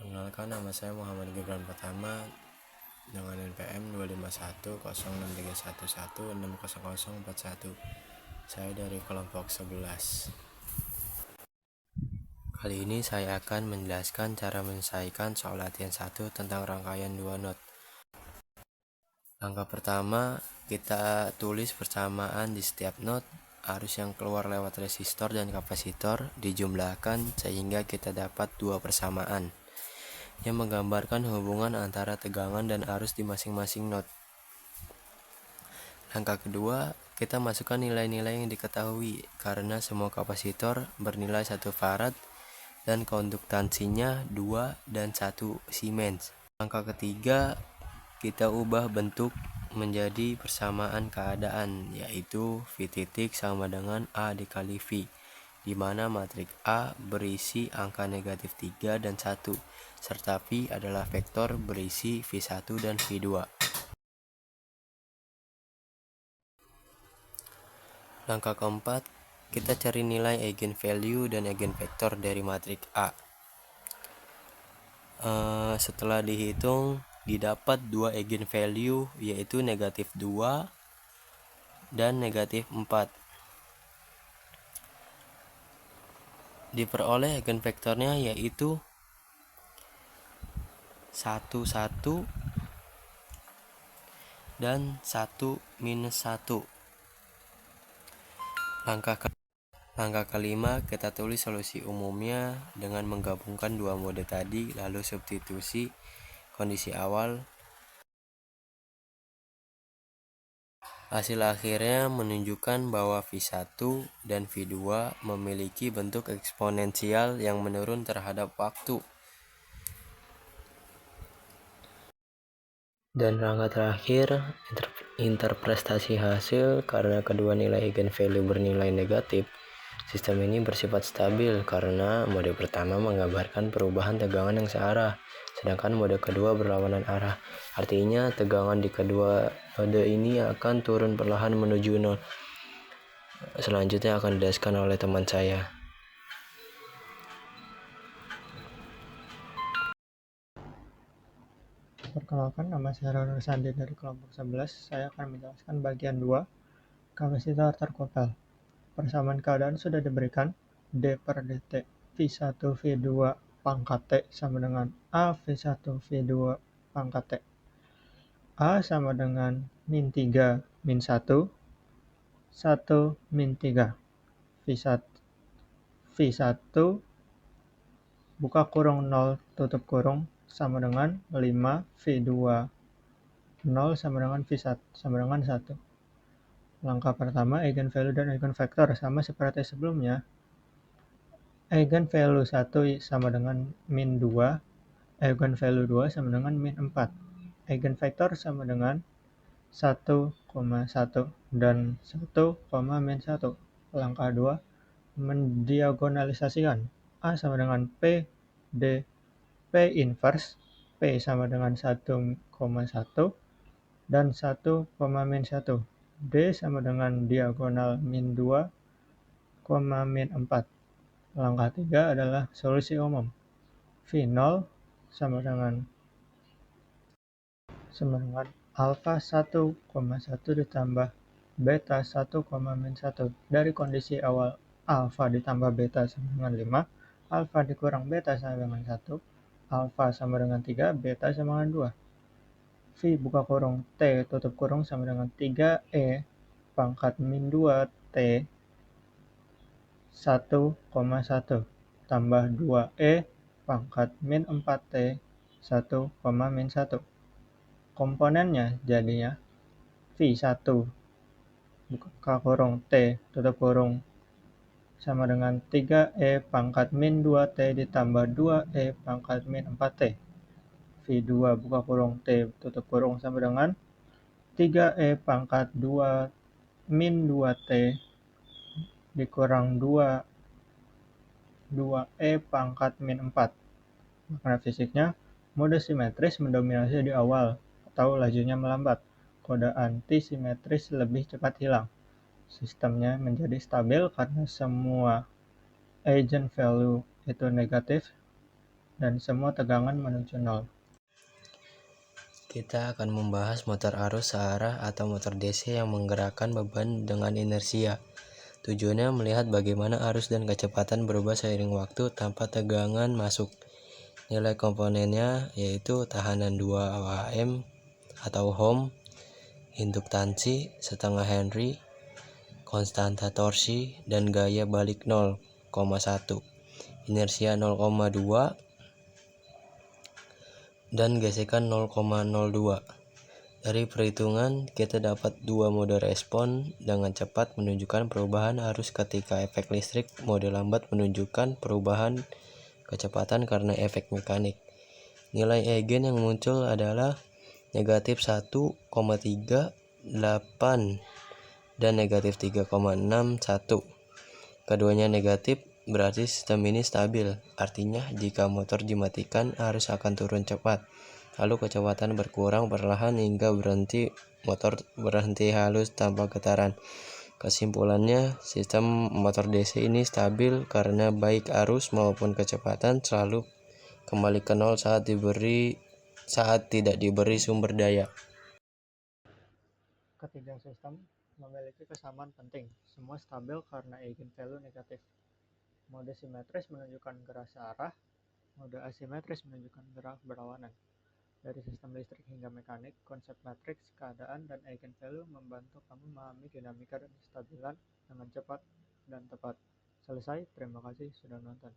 Perkenalkan, nama saya Muhammad Gibran Pratama dengan NPM 2510311600041. Saya dari kelompok 11. Kali ini saya akan menjelaskan cara menyelesaikan soal latihan 1 tentang rangkaian 2 not. Langkah pertama, kita tulis persamaan di setiap not. Arus yang keluar lewat resistor dan kapasitor dijumlahkan sehingga kita dapat 2 persamaan yang menggambarkan hubungan antara tegangan dan arus di masing-masing not. Langkah kedua, kita masukkan nilai-nilai yang diketahui karena semua kapasitor bernilai 1 farad dan konduktansinya 2 dan 1 Siemens. Langkah ketiga, kita ubah bentuk menjadi persamaan keadaan, yaitu V titik sama dengan A dikali V, di mana matriks A berisi angka negatif 3 dan 1, serta V adalah vektor berisi V1 dan V2. Langkah keempat, kita cari nilai eigenvalue dan eigenvektor dari matriks A. Setelah dihitung, didapat 2 eigenvalue, yaitu negatif 2 dan negatif 4. Diperoleh eigenvektornya yaitu 1, 1 dan 1, minus 1. Langkah kelima, kita tulis solusi umumnya dengan menggabungkan dua mode tadi, lalu substitusi kondisi awal. Hasil akhirnya menunjukkan bahwa V1 dan V2 memiliki bentuk eksponensial yang menurun terhadap waktu. Dan langkah terakhir, interpretasi hasil. Karena kedua nilai eigenvalue bernilai negatif, sistem ini bersifat stabil karena mode pertama menggambarkan perubahan tegangan yang searah, sedangkan mode kedua berlawanan arah. Artinya tegangan di kedua mode ini akan turun perlahan menuju nol. Selanjutnya akan dijelaskan oleh teman saya. Perkenalkan, nama saya Ronald Sandi dari kelompok 11. Saya akan menjelaskan bagian 2, kapasitor terkopel. Persamaan keadaan sudah diberikan. D per dt V1 V2 pangkat T sama dengan A V1 V2 pangkat T. A sama dengan min 3 min 1, 1 min 3. V1 buka kurung 0 tutup kurung sama dengan 5 V2 0 sama dengan V1 sama dengan 1. Langkah pertama, eigenvalue dan eigenvektor sama seperti sebelumnya. Eigenvalue 1 sama dengan min 2, eigenvalue 2 sama dengan min 4. Eigenvektor sama dengan 1,1 dan 1, min 1. Langkah 2, mendiagonalisasikan. A sama dengan P, D, P inverse, P sama dengan 1,1 dan 1, min 1. D sama dengan diagonal min 2, min 4. Langkah 3 adalah solusi umum. V0 sama dengan alfa 1,1 ditambah beta 1, min 1. Dari kondisi awal alfa ditambah beta sama dengan 5, alfa dikurang beta sama dengan 1, alfa sama dengan 3, beta sama dengan 2. V buka kurung T tutup kurung sama dengan 3E pangkat min 2T 1,1 tambah 2E pangkat min 4T 1, min 1. Komponennya jadinya V1 buka kurung T tutup kurung sama dengan 3E pangkat min 2T ditambah 2E pangkat min 4T. V2 buka kurung T tutup kurung sama dengan 3E pangkat 2 min 2T dikurang 2E pangkat min 4. Makna fisiknya, mode simetris mendominasi di awal atau lajunya melambat. Kode anti-simetris lebih cepat hilang. Sistemnya menjadi stabil karena semua eigenvalue itu negatif dan semua tegangan menuju nol. Kita akan membahas motor arus searah atau motor DC yang menggerakkan beban dengan inersia. Tujuannya melihat bagaimana arus dan kecepatan berubah seiring waktu tanpa tegangan masuk. Nilai komponennya yaitu tahanan 2 Ohm atau ohm, induktansi setengah Henry, konstanta torsi, dan gaya balik 0,1, inersia 0,2, dan gesekan 0,02. Dari perhitungan, kita dapat dua mode respon. Dengan cepat menunjukkan perubahan arus ketika efek listrik, mode lambat menunjukkan perubahan kecepatan karena efek mekanik. Nilai eigen yang muncul adalah negatif 1,38 dan negatif 3,61. Keduanya negatif, berarti sistem ini stabil. Artinya, jika motor dimatikan, arus akan turun cepat. Lalu kecepatan berkurang perlahan hingga motor berhenti halus tanpa getaran. Kesimpulannya, sistem motor DC ini stabil karena baik arus maupun kecepatan selalu kembali ke nol saat tidak diberi sumber daya. Ketiga sistem memiliki kesamaan penting, semua stabil karena eigenvalue negatif. Mode simetris menunjukkan gerak searah, mode asimetris menunjukkan gerak berlawanan. Dari sistem listrik hingga mekanik, konsep matriks, keadaan, dan eigenvalue membantu kamu memahami dinamika dan kestabilan dengan cepat dan tepat. Selesai, terima kasih sudah menonton.